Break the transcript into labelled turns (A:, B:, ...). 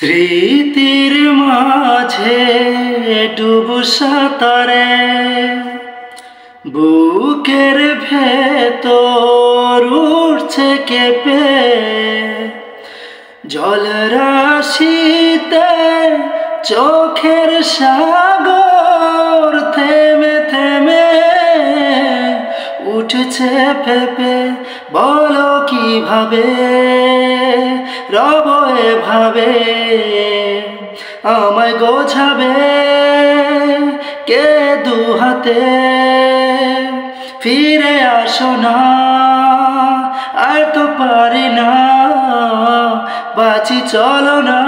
A: স্মৃতির মাঝে ডুবু সাঁতারে বুকের ভেতর উঠছে কেঁপে জলরাশিতে চোখের সাগর থেমে থেমে উঠছে ফেপে। বলো কিভাবে রব এভাবে আমায় গোছাবে কে দুহাতে। ফিরে আসো না আর তো পারি না, বাঁচি চলো না।